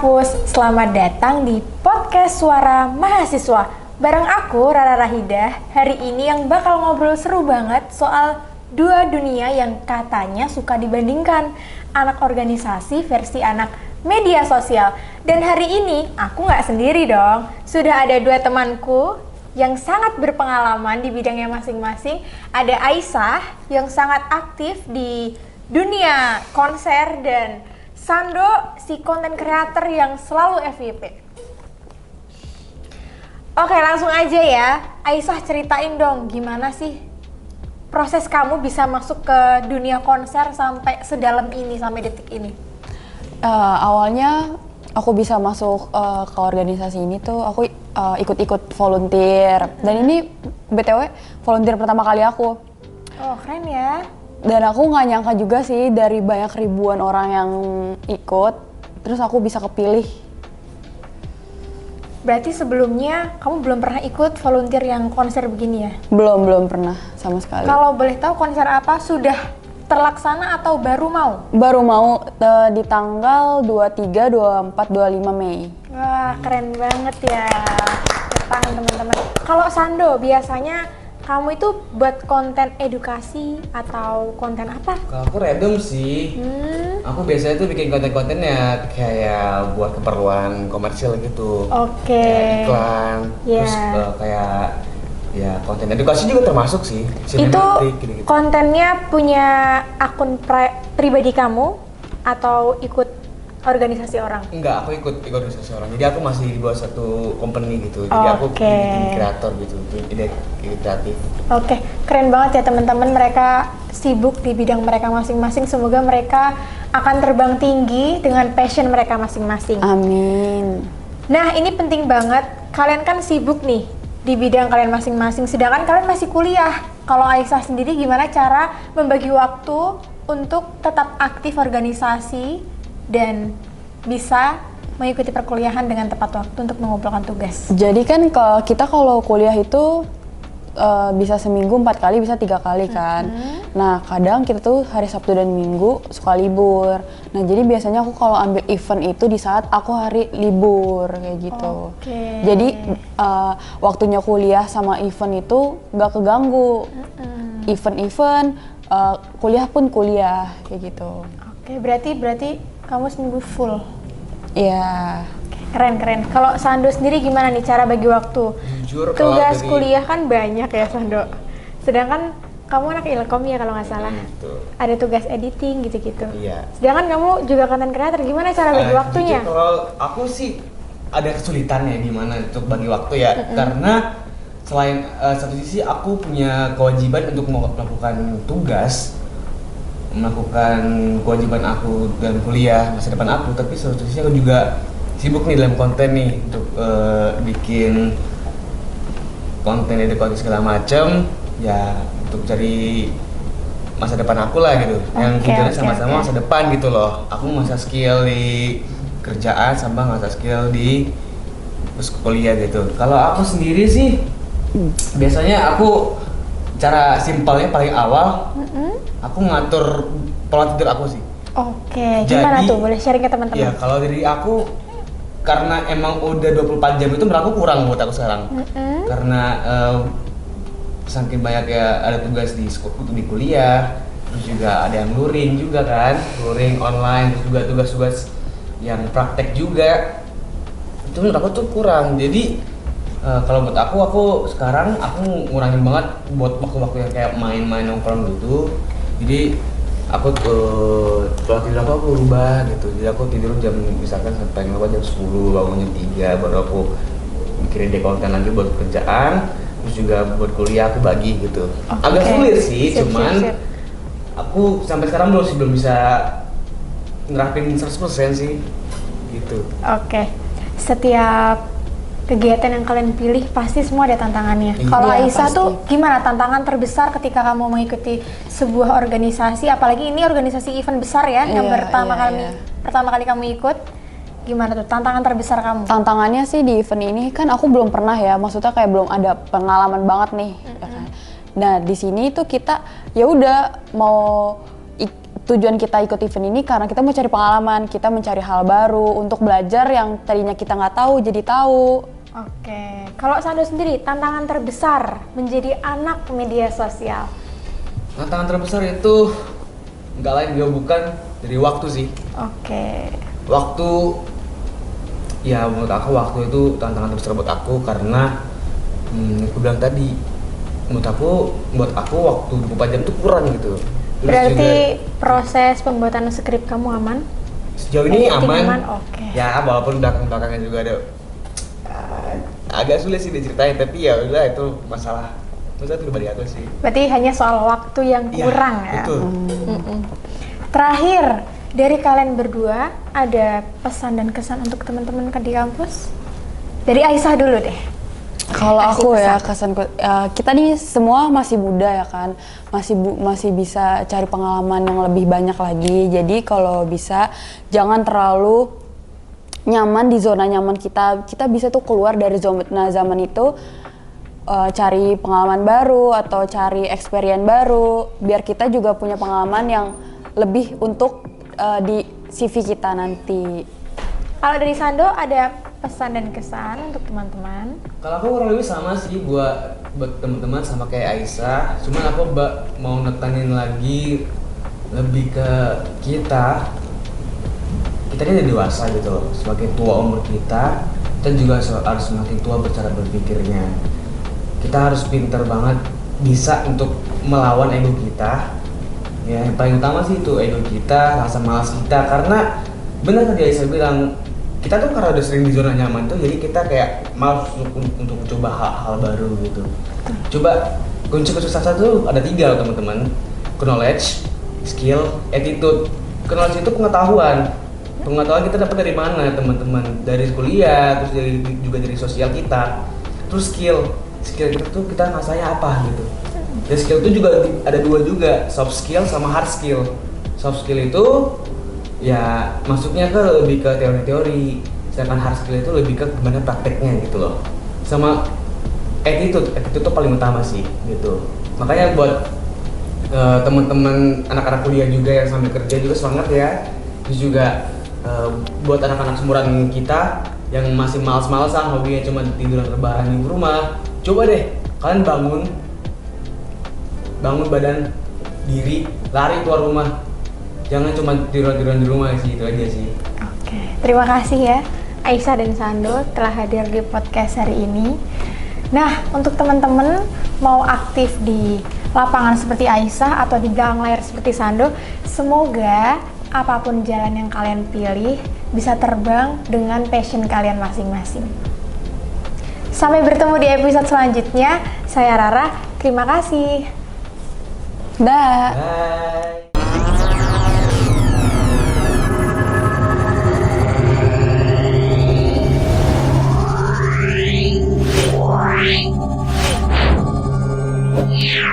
Kampus, selamat datang di podcast Suara Mahasiswa. Bareng aku, Rara Rahidah. Hari ini yang bakal ngobrol seru banget soal dua dunia yang katanya suka dibandingkan. Anak organisasi versi anak media sosial. Dan hari ini aku nggak sendiri dong. Sudah ada dua temanku yang sangat berpengalaman di bidangnya masing-masing. Ada Aisyah yang sangat aktif di dunia konser dan Sando si konten kreator yang selalu FYP. Oke, langsung aja ya. Aisyah, ceritain dong gimana sih proses kamu bisa masuk ke dunia konser sampai sedalam ini, sampai detik ini? Awalnya aku bisa masuk ke organisasi ini tuh aku ikut-ikut volunteer. Dan ini BTW volunteer pertama kali aku. Oh, keren ya. Dan aku nggak nyangka juga sih dari banyak ribuan orang yang ikut, terus aku bisa kepilih. Berarti sebelumnya kamu belum pernah ikut volunteer yang konser begini ya? Belum pernah sama sekali. Kalau boleh tahu konser apa sudah terlaksana atau baru mau? Baru mau di tanggal 23, 24, 25 Mei. Wah, keren banget ya. Tangan teman-teman. Kalau Sando, biasanya kamu itu buat konten edukasi atau konten apa? Kalau aku random sih. Aku biasanya tuh bikin konten-konten ya kayak buat keperluan komersil gitu. Oke. Kayak iklan, terus kayak ya konten edukasi juga termasuk sih. Itu gitu. kontennya punya akun pribadi kamu atau ikut organisasi orang? Enggak, aku ikut organisasi orang. Jadi aku masih di bawah satu company gitu. Jadi aku bikin kreator gitu, ide kreatif. Oke, keren banget ya teman-teman. Mereka sibuk di bidang mereka masing-masing. Semoga mereka akan terbang tinggi dengan passion mereka masing-masing. Amin. Nah, ini penting banget. Kalian kan sibuk nih di bidang kalian masing-masing. Sedangkan kalian masih kuliah. Kalau Aisyah sendiri gimana cara membagi waktu untuk tetap aktif organisasi dan bisa mengikuti perkuliahan dengan tepat waktu untuk mengumpulkan tugas? Jadi kan kita kalau kuliah itu bisa seminggu 4 kali, bisa 3 kali kan. Nah kadang kita tuh hari Sabtu dan Minggu suka libur. Nah jadi biasanya aku kalau ambil event itu di saat aku hari libur kayak gitu. Jadi waktunya kuliah sama event itu nggak keganggu. Event-event, kuliah pun kuliah kayak gitu. Oke, berarti kamu seminggu full? Iya. Keren. Kalau Sando sendiri gimana nih cara bagi waktu? Jujur, tugas kuliah kan banyak ya Sando. Sedangkan kamu anak ilkom ya kalau nggak salah. Ada tugas editing gitu-gitu. Iya. Sedangkan kamu juga konten kreator. Gimana cara bagi waktunya? Jujur, kalau aku sih ada kesulitannya gimana untuk bagi waktu ya. Karena selain satu sisi aku punya kewajiban untuk melakukan tugas, melakukan kewajiban aku dalam kuliah masa depan aku, tapi satu sisi aku juga sibuk nih dalam konten nih untuk bikin konten edukasi segala macam ya untuk cari masa depan aku lah gitu. Yang tujuannya sama-sama masa depan gitu loh. Aku masa skill di kerjaan sama masa skill di kuliah gitu. Kalau aku sendiri sih biasanya aku cara simpelnya paling awal aku ngatur pola tidur aku sih. Oke, gimana tuh? Boleh sharing ke teman-teman? Ya kalau dari aku, karena emang udah 24 jam itu menurut aku kurang buat aku sekarang. Karena saking banyak ya ada tugas di kuliah, terus juga ada yang luring juga kan, luring online, terus juga tugas-tugas yang praktek juga. Itu menurut aku tuh kurang. Jadi kalau buat aku sekarang aku ngurangin banget buat waktu-waktu yang kayak main-main nongkrong gitu. Jadi aku pola tidur aku rubah gitu. Jadi aku tidur jam misalkan sampai jam 10, bangun jam 3, baru aku mikirin deh konten lagi buat kerjaan. Terus juga buat kuliah aku bagi gitu. Agak sulit sih, cuman aku sampai sekarang belum bisa nerapin 100% sih gitu. Oke. Setiap kegiatan yang kalian pilih pasti semua ada tantangannya. Kalau Aisyah tuh gimana tantangan terbesar ketika kamu mengikuti sebuah organisasi, apalagi ini organisasi event besar ya, yang pertama kali kamu ikut, gimana tuh tantangan terbesar kamu? Tantangannya sih di event ini kan aku belum pernah ya, maksudnya kayak belum ada pengalaman banget nih. Ya kan? Nah di sini tuh kita ya udah mau tujuan kita ikut event ini karena kita mau cari pengalaman, kita mencari hal baru untuk belajar yang tadinya kita nggak tahu jadi tahu. Oke, kalau Sando sendiri tantangan terbesar menjadi anak media sosial? Tantangan terbesar itu nggak lain juga bukan dari waktu sih. Oke. Waktu, ya menurut aku waktu itu tantangan terbesar buat aku karena aku bilang tadi, buat aku waktu 24 jam itu kurang gitu. Terus Berarti juga, proses pembuatan skrip kamu aman? sejauh ini Editing aman. Oke. Ya walaupun belakangnya juga ada agak sulit sih diceritain, tapi ya udah itu masalah pribadi aku sih. Berarti hanya soal waktu yang Iya, kurang ya? betul. Terakhir, dari kalian berdua ada pesan dan kesan untuk teman-teman di kampus? Dari Aisyah dulu deh. Kalau Kasih aku ya pesan. kesanku, kita nih semua masih muda ya kan, masih bisa cari pengalaman yang lebih banyak lagi. Jadi kalau bisa jangan terlalu nyaman di zona nyaman kita. Kita bisa tuh keluar dari zona zaman itu, cari pengalaman baru atau cari experience baru, biar kita juga punya pengalaman yang lebih untuk di CV kita nanti. Kalau dari Sando ada pesan dan kesan untuk teman-teman? Kalau aku kurang lebih sama sih buat teman-teman sama kayak Aisyah. Cuman aku mau nekanin lagi lebih ke kita ini udah dewasa gitu loh. Sebagai tua umur kita juga harus semakin tua bercara berpikirnya. Kita harus pinter banget bisa untuk melawan ego kita. Ya, yang paling utama sih itu ego kita, rasa malas kita. Karena benar tadi Aisyah bilang, kita tuh karena udah sering di zona nyaman tuh, jadi kita kayak malas untuk coba hal-hal baru gitu. Coba kunci kesuksesan tuh ada 3 loh teman-teman. Knowledge, skill, attitude. Knowledge itu pengetahuan kita dapat dari mana teman-teman? Dari kuliah, terus juga dari sosial kita. Terus skill kita tuh kita ngasahnya apa gitu. Dan skill itu juga ada 2 juga, soft skill sama hard skill. Soft skill itu ya masuknya lebih ke teori-teori, sedangkan hard skill itu lebih ke gimana prakteknya gitu loh. Sama attitude itu paling utama sih gitu. Makanya buat teman-teman anak-anak kuliah juga yang sambil kerja juga semangat ya. Terus juga buat anak-anak seumuran kita yang masih malas-malasan, hobinya cuma tiduran rebahan di rumah, coba deh kalian bangun badan diri, lari keluar rumah. Jangan cuma tiduran di rumah sih, itu aja sih. Oke, terima kasih ya Aisyah dan Sando telah hadir di podcast hari ini. Nah, untuk teman-teman mau aktif di lapangan seperti Aisyah atau di belakang layar seperti Sando, semoga apapun jalan yang kalian pilih bisa terbang dengan passion kalian masing-masing. Sampai bertemu di episode selanjutnya. Saya Rara, terima kasih. Dah. Bye. Yeah.